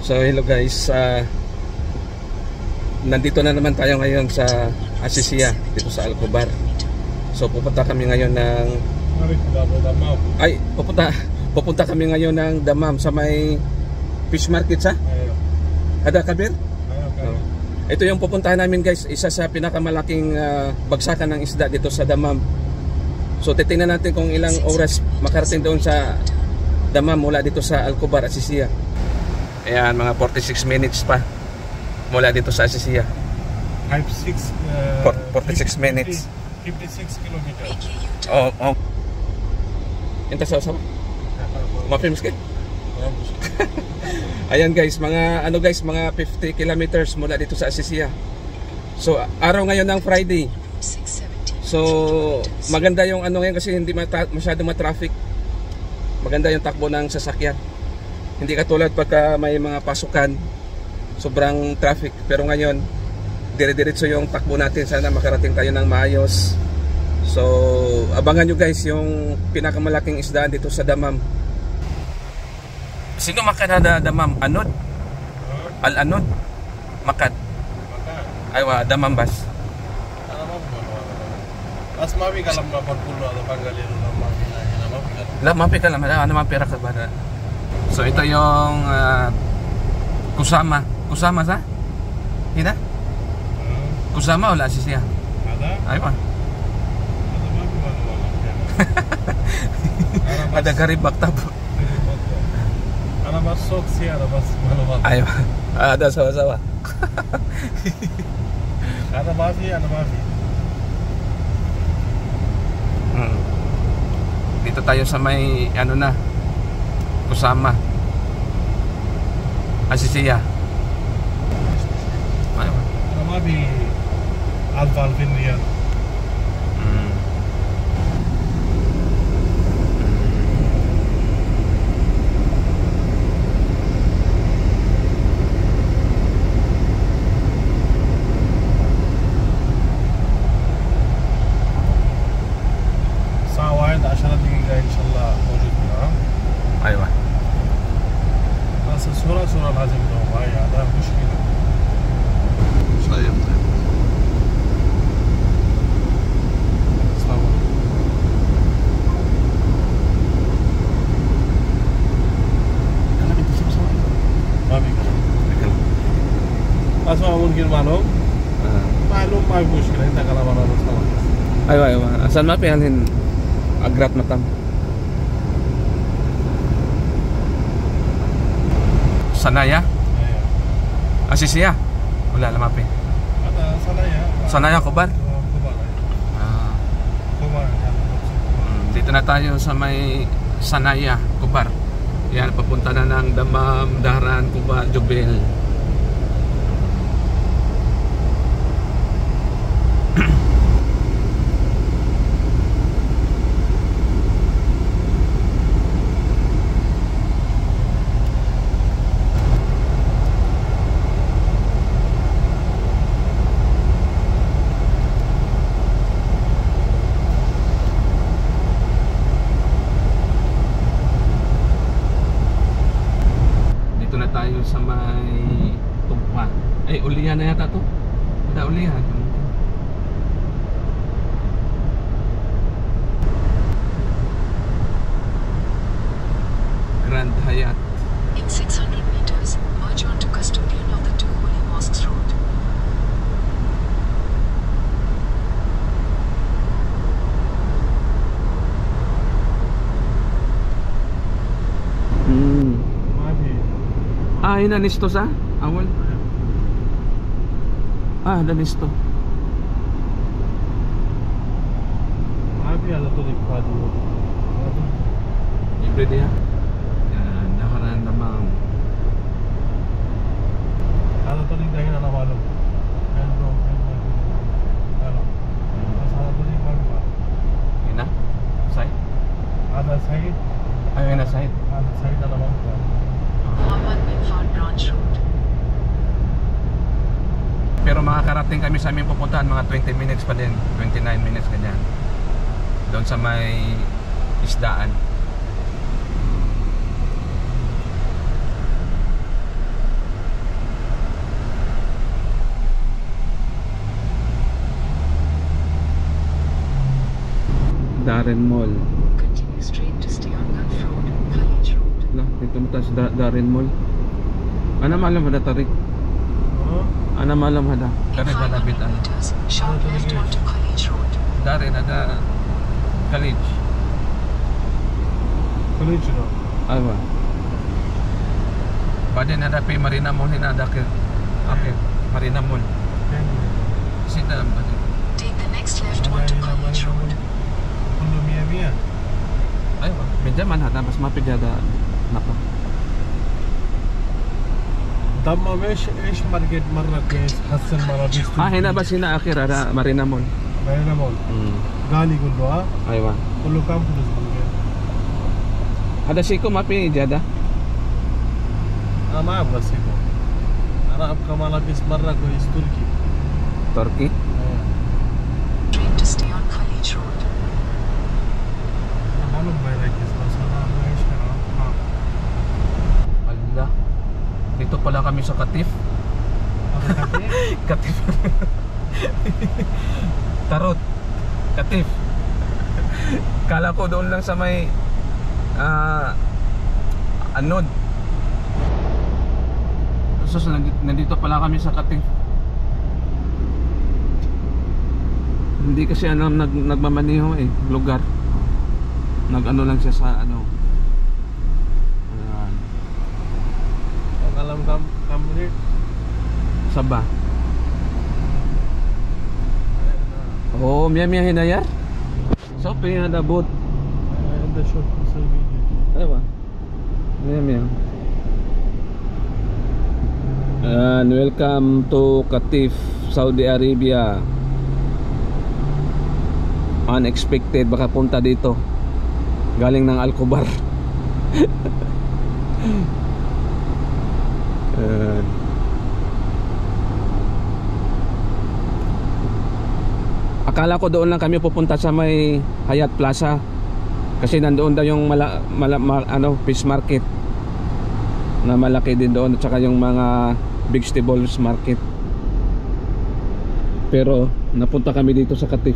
So hello guys, nandito na naman tayo ngayon sa Asisia, dito sa Alcobar. So pupunta kami ngayon ng pupunta kami ngayon ng Dammam sa may fish market sa Ada Kabir. Ito yung pupuntahan namin guys, isa sa pinakamalaking bagsakan ng isda dito sa Dammam. So titingnan natin kung ilang oras makarating doon sa Dammam mula dito sa Alcobar, Asisia. Ayan, mga 46 minutes pa mula dito sa Asisia. 46 minutes. 56 kilometers. Oh. Enta sa usap. Ma-films ka? Ayan guys, mga mga 50 kilometers mula dito sa Asisia. So araw ngayon ng Friday. So maganda yung ngayon kasi hindi masyadong ma-traffic. Maganda yung takbo ng sasakyan. Hindi katulad pagka may mga pasukan, sobrang traffic. Pero ngayon, dire-diretso yung takbo natin. Sana makarating tayo ng maayos. So, abangan nyo guys yung pinakamalaking isdaan dito sa Dammam. Sino makan ada Dammam? Anod? Al-Anod? Makan? Aywa, Dammam bas? As mapi kalam na pagpulo at panggalino na mapi na mapi ka. La, mapi ka lang. Ano mapi ra ka ba? So ito yung Kusama. Kusama sa? Hina? Kusama wala si siya? Ada? Ay pa. Ada karibak tabo. Ana mas sok siya, ana mas maluwag. Ay pa. Ada sawa-sawa. Ana mafi, ana mafi. Dito tayo sa may na Kusama, Asisia. Ana mafi Alfalfin niya. صورة لازم لو معي هذا مشكلة. طيب السلام عليكم. ما بيكلم. أسمع ممكن معلوم. معلوم ما في مشكلة أنت كلام أنا نسمع. أيوة أصل ما في هالهن أقرب متام. Sanaya? Asisia? Wala lang mapi. Sanaya. Sanaya, Kubar? Kubar. Kubar. Dito na tayo sa may Sanaya, Kubar. Yan, papunta na ng Dammam, Dahran, Kubar, Jubail. Tayo sa may Tumpa. Ay, ulihan na yata to. Ada ulihan. Grand Hyatt. In 600 meters, merge onto Custodian of the Two Holy Mosques Road. Ah, ina nisto sa? Awal. Ah, ada nisto. Abi ada tu di padu. Libre dia. Yan, Dahran Dammam. Ada tu di dahil na malum. Hello. Hello. Ada tu di padu. Ina? Side? Ada side. Ay, ina side. Ada side na naman ko. Muhammad bin Fad Branch Road. Pero makakarating kami sa aming pupuntahan mga 20 minutes pa din, 29 minutes ganyan. Doon sa may isdaan. Darren Mall. Continue straight to stay on Gulf Road, College Road. Lah, dito mo tayo sa Darren Mall. Ana malam hada tarik. Oh, Ana malam hada. In Tarik hada 500 bit ana. meters, sharp left onto College Road. Darren ada college. college no. Aywa. Baden ada pe Marina Mall hina ada ke. Okay, Marina Mall. Sita baden. Take the next left onto College Road. كله مية مية. Aywa. Medya man hada bas mapijada napa. دمام ايش ماركت مرة كويس حسن ملابس. Hina bas hina akhir ada Marina Mall. بينا مول. غالي كله ها. Aywa. كله كم فلوس ممكن. Ada siko mapi jada. أنا ما أبغى سيكو. أنا أبغى ملابس مرة كويس تركي. Turkey. Straight to stay on College Road. मालूم भाई किस बस أنا إيش كنا. हाँ. Ala. Dito pala kami sa Katif. apa kata? Katif. Tarot. Katif. Kala ko doon lang sa may Anod. So nandito pala kami sa Katif. Hindi kasi nagmamaniho lugar. Nag-ano lang siya sa ano. Ayan. Ang alam kam ulit. Sabah. Oh, miya hinayar. So, pinada boat. In the shop sa video. Aywa. Miya. And welcome to Katif, Saudi Arabia. Unexpected, baka punta dito. Galing ng Alcobar. Akala ko doon lang kami pupunta sa may Hyatt Plaza. Kasi nandoon daw yung fish market na malaki din doon, at saka yung mga vegetables market. Pero napunta kami dito sa Katif.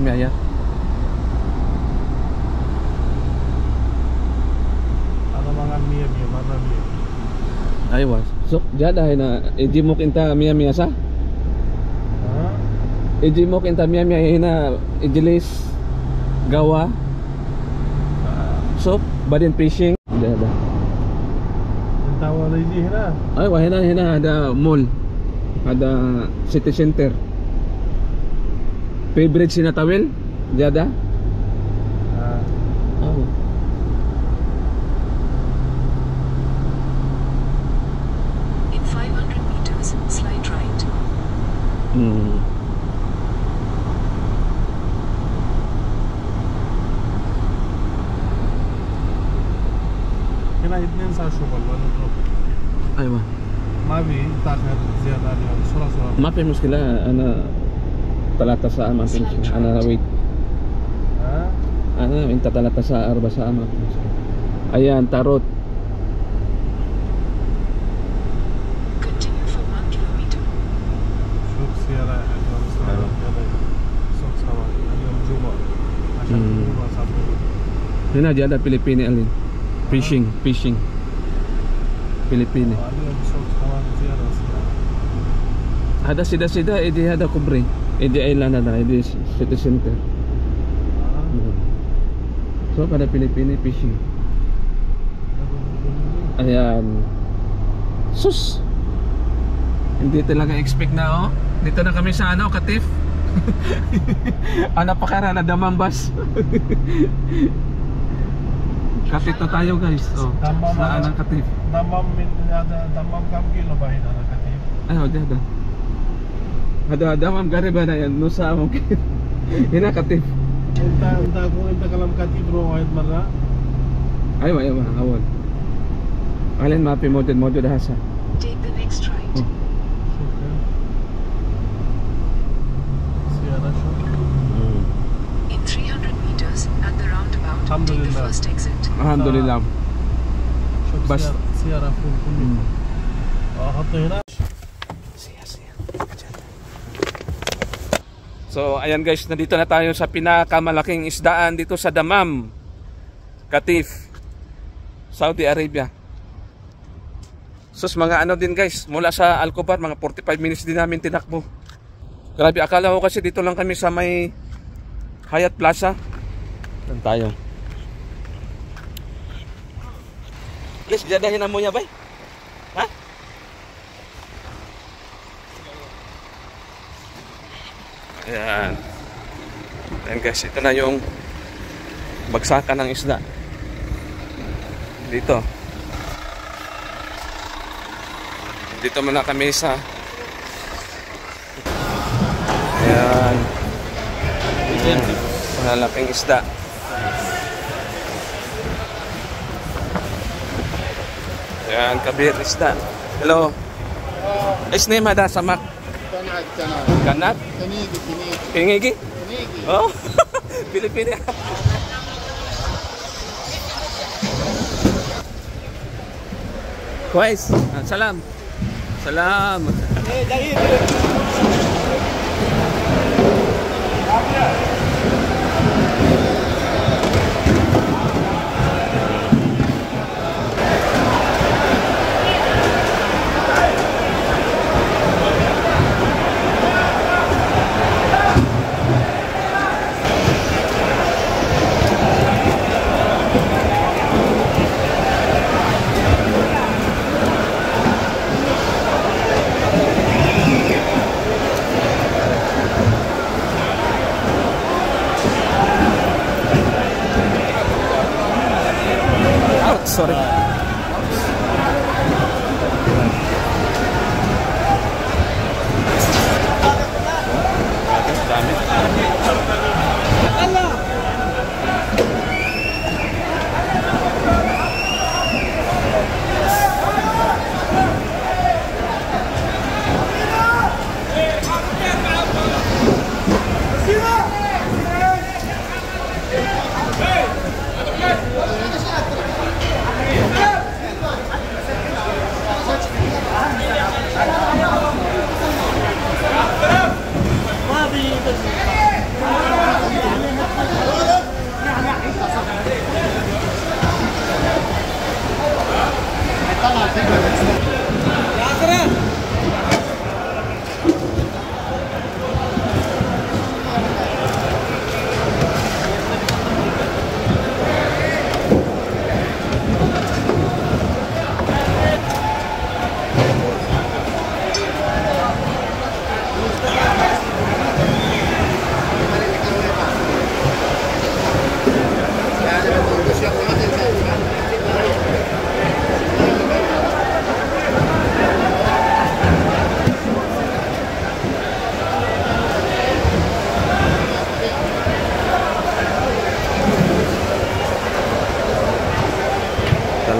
Maya. Ano mga mia mana mia. Aywa. So, jada na ejimok inta mia sa? Ha? Ejimok inta mia hina ejilis gawa. So, badin fishing. Jada. Ang tawa na hindi na. Aywa, hina ada mall. Ada city center. Favorite sinatawil? Jada? Oh. In 500 meters, slide right. هنا اثنين ساعة شغل ولا ضرب. أيوة. ما في تاخر زيادة اليوم بسرعة. ما في مشكلة، أنا 3 ساعة ما في مشكلة. أنا wait. أنا minta 3 ساعة 4 ساعة ما في مشكلة. Ayan, tarot. Continue for 1 kilometer. شوف سيارة اليوم سيارة سوق سوا اليوم جمعة عشان جمعة سافر. Hina jada Pilipini alin. Fishing. Pilipini. اليوم سوق سوا زيارة سيارة. Ada sida edi ada kubre. Edi island na edi city center. So pada Pilipini fishing. Ayan. Sus. Hindi talaga expect na Dito na kami sa Katif. Napakara na damambas. Katif na tayo guys. Saan ang Katif? Damam kam kilo ba hina na Katif? Ay, ada. Ada damam gari ba na yan? Nusa mo. Hina Katif. Entah kung kalam Katif bro kahit marra. Aywa, awon. Alin mapi mojo dahasa. Take the next right. In 300 meters, at the roundabout, take the Alhamdulillah. first exit. Alhamdulillah. شوف بس. سيارة فول كله. حطه هنا. So ayan guys, nandito na tayo sa pinakamalaking isdaan dito sa Dammam, Qatif, Saudi Arabia. Sus, mga ano din guys, mula sa Al-Khobar, mga 45 minutes din namin tinakbo. Grabe, akala ko kasi dito lang kami sa may Hyatt Plaza. Saan tayo? Guys, jadahin na mo niya ba? Ha? Ayan. Ayan guys, ito na yung bagsakan ng isda dito. Dito muna kami sa ayan, malalaking isda. Ayan, kabir isda. Hello. Isne mada samak. Kanat? Pinigi? Oh, Pilipina. Kuwais. Salam. Salam. Sorry.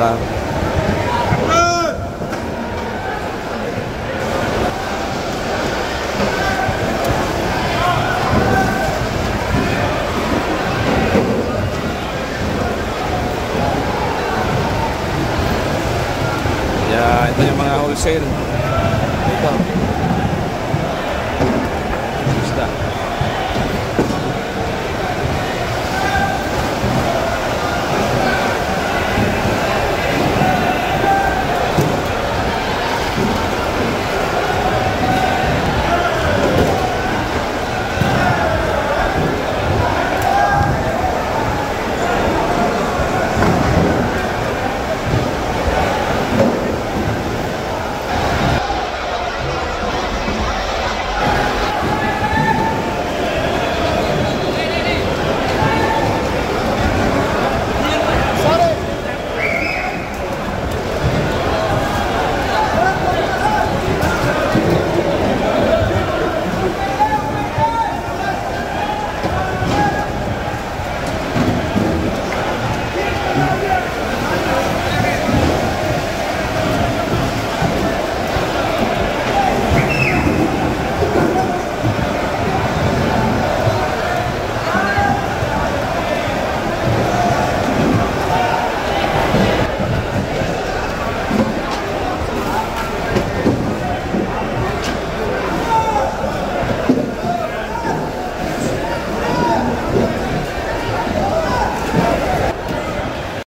Salam. Yeah, ito yung mga wholesale.